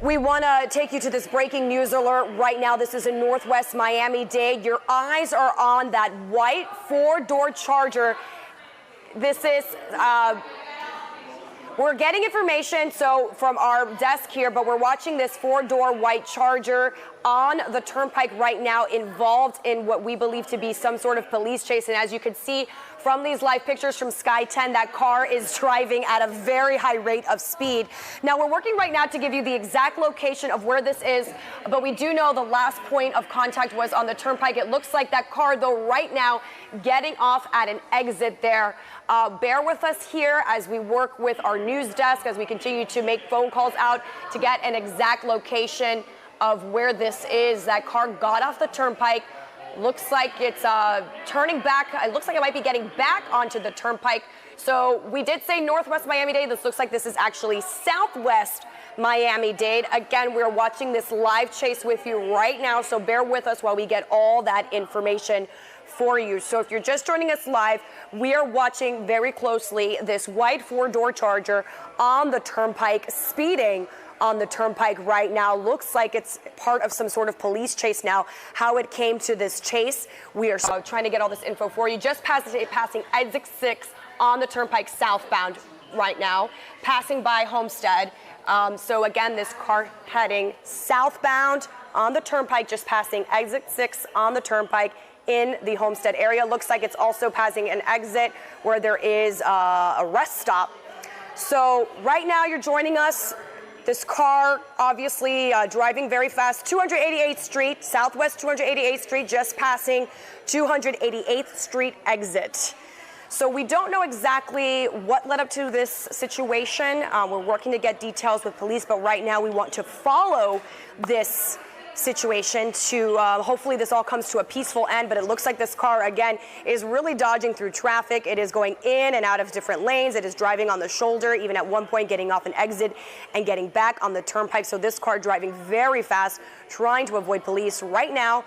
We want to take you to this breaking news alert right now. This is in Northwest Miami-Dade. Your eyes are on that white four-door Charger. This is, we're getting information from our desk here, but we're watching this four-door white Charger on the turnpike right now, involved in what we believe to be some sort of police chase. And as you can see from these live pictures from Sky 10, that car is driving at a very high rate of speed. Now, we're working right now to give you the exact location of where this is, but we do know the last point of contact was on the turnpike. It looks like that car, though, right now getting off at an exit there. Bear with us here as we work with our news desk, as we continue to make phone calls out to get an exact location of where this is. That car got off the turnpike. Looks like it's turning back. It looks like it might be getting back onto the turnpike. So we did say Northwest Miami-Dade. This looks like this is actually Southwest Miami-Dade. Again, we're watching this live chase with you right now, so bear with us while we get all that information for you. So if you're just joining us live, we are watching very closely this white four-door Charger on the turnpike, speeding on the turnpike right now. Looks like it's part of some sort of police chase now. How it came to this chase, we are trying to get all this info for you. Just passing exit 6 on the turnpike southbound right now, passing by Homestead. So again, this car heading southbound on the turnpike, just passing exit 6 on the turnpike in the Homestead area. Looks like it's also passing an exit where there is a rest stop. So right now you're joining us. This car obviously driving very fast. 288th Street, Southwest 288th Street, just passing 288th Street exit. So we don't know exactly what led up to this situation. We're working to get details with police, but right now we want to follow this situation to hopefully this all comes to a peaceful end. But it looks like this car again is really dodging through traffic. It is going in and out of different lanes. It is driving on the shoulder, even at one point getting off an exit and getting back on the turnpike. So this car driving very fast, trying to avoid police. Right now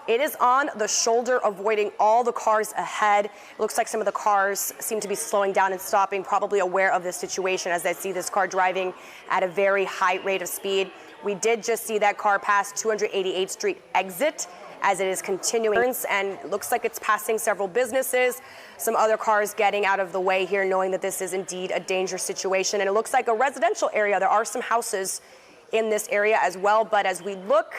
it is on the shoulder, avoiding all the cars ahead. It looks like some of the cars seem to be slowing down and stopping, probably aware of this situation as they see this car driving at a very high rate of speed. We did just see that car pass 288th Street exit as it is continuing, and it looks like it's passing several businesses, some other cars getting out of the way here, knowing that this is indeed a dangerous situation. And it looks like a residential area. There are some houses in this area as well, but as we look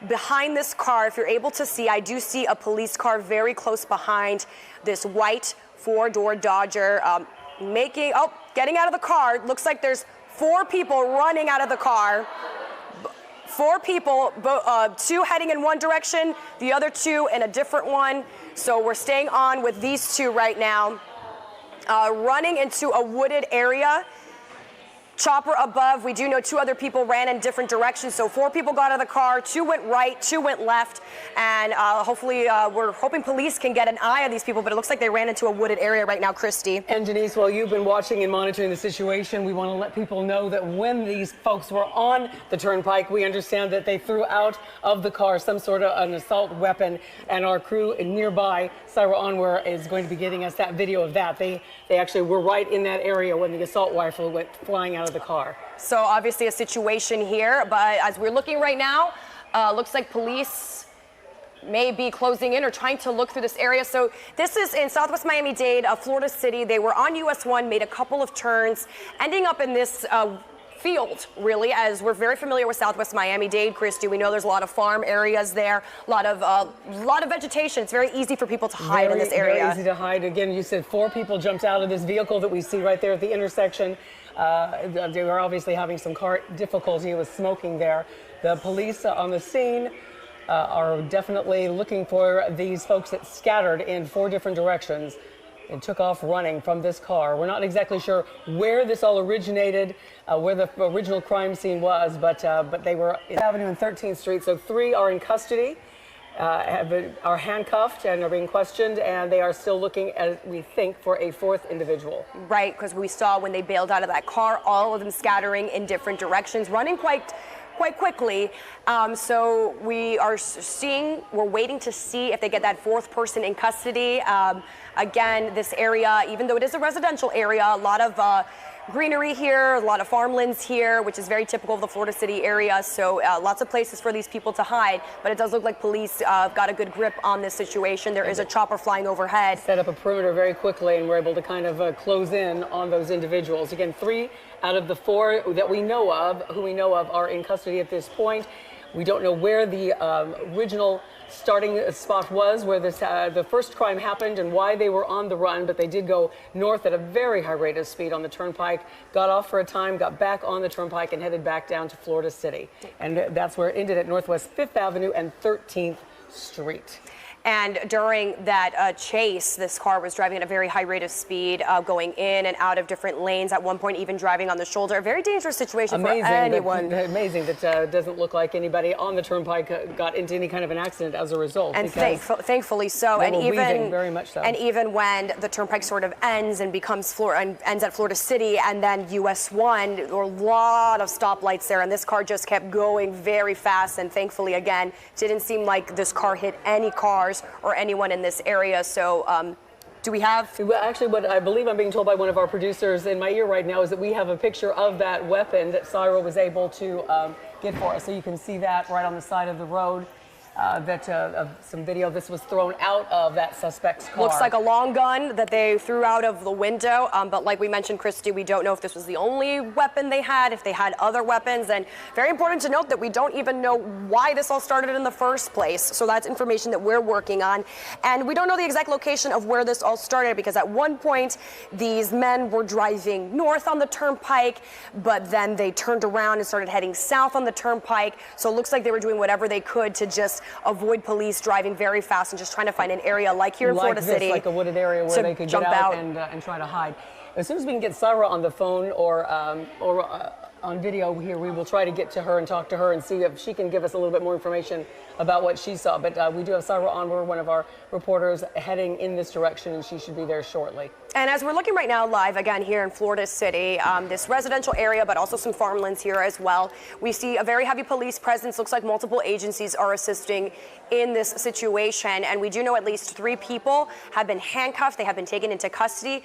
behind this car, if you're able to see, I do see a police car very close behind this white four-door Dodger, getting out of the car. Looks like there's 4 people running out of the car. 4 people, 2 heading in one direction, the other 2 in a different one. So we're staying on with these 2 right now. Running into a wooded area. Chopper above, we do know 2 other people ran in different directions. So 4 people got out of the car, 2 went right, 2 went left. And hopefully we're hoping police can get an eye on these people, but it looks like they ran into a wooded area right now, Christy. And Denise, while you've been watching and monitoring the situation, we want to let people know that when these folks were on the turnpike, we understand that they threw out of the car some sort of an assault weapon, and our crew nearby, Syra Onwer, is going to be getting us that video of that. They actually were right in that area when the assault rifle went flying out of the car. So obviously a situation here, but as we're looking right now, looks like police may be closing in or trying to look through this area. So this is in Southwest Miami-Dade, Florida City. They were on US 1, made a couple of turns, ending up in this field, really, as we're very familiar with Southwest Miami-Dade, Christy. We know there's a lot of farm areas there, a lot of vegetation. It's very easy for people to hide in this area. Very easy to hide. Again, you said 4 people jumped out of this vehicle that we see right there at the intersection. They were obviously having some car difficulty with smoking there. The police on the scene are definitely looking for these folks that scattered in 4 different directions and took off running from this car. We're not exactly sure where this all originated, where the original crime scene was, but they were in Avenue and 13th Street. So 3 are in custody, are handcuffed and are being questioned, and they are still looking, as we think, for a 4th individual. Right, because we saw when they bailed out of that car, all of them scattering in different directions, running quite quickly. So we're waiting to see if they get that 4th person in custody. Again, this area, even though it is a residential area, a lot of greenery here, a lot of farmlands here, which is very typical of the Florida City area. So lots of places for these people to hide. But it does look like police got a good grip on this situation. There is a chopper flying overhead. Set up a perimeter very quickly, and we're able to kind of close in on those individuals. Again, 3 out of the 4 that we know of, are in custody at this point. We don't know where the original starting spot was, where this the first crime happened, and why they were on the run, but they did go north at a very high rate of speed on the turnpike, got off for a time, got back on the turnpike, and headed back down to Florida City. And that's where it ended, at Northwest 5th Avenue and 13th Street. And during that chase, this car was driving at a very high rate of speed, going in and out of different lanes, at one point even driving on the shoulder. A very dangerous situation for anyone. Amazing that doesn't look like anybody on the turnpike got into any kind of an accident as a result. And thankfully so. And even very much so. And even when the turnpike sort of ends and ends at Florida City and then US 1, there were a lot of stoplights there, and this car just kept going very fast. And thankfully, again, didn't seem like this car hit any cars or anyone in this area. So do we have? Well, actually, what I believe I'm being told by one of our producers in my ear right now is that we have a picture of that weapon that Syra was able to get for us. So you can see that right on the side of the road. Some video. This was thrown out of that suspect's car. Looks like a long gun that they threw out of the window. But like we mentioned, Christy, we don't know if this was the only weapon they had, if they had other weapons. And very important to note that we don't even know why this all started in the first place. So that's information that we're working on. And we don't know the exact location of where this all started, because at one point these men were driving north on the turnpike, but then they turned around and started heading south on the turnpike. So it looks like they were doing whatever they could to just avoid police driving very fast and just trying to find an area like here in Florida City. Like a wooded area where they could get out and try to hide. As soon as we can get Syra on the phone or on video here, we will try to get to her and talk to her and see if she can give us a little bit more information about what she saw. But we do have Syra on. We're one of our reporters heading in this direction, and she should be there shortly. And as we're looking right now live again here in Florida City, this residential area, but also some farmlands here as well, we see a very heavy police presence. Looks like multiple agencies are assisting in this situation. And we do know at least 3 people have been handcuffed. They have been taken into custody.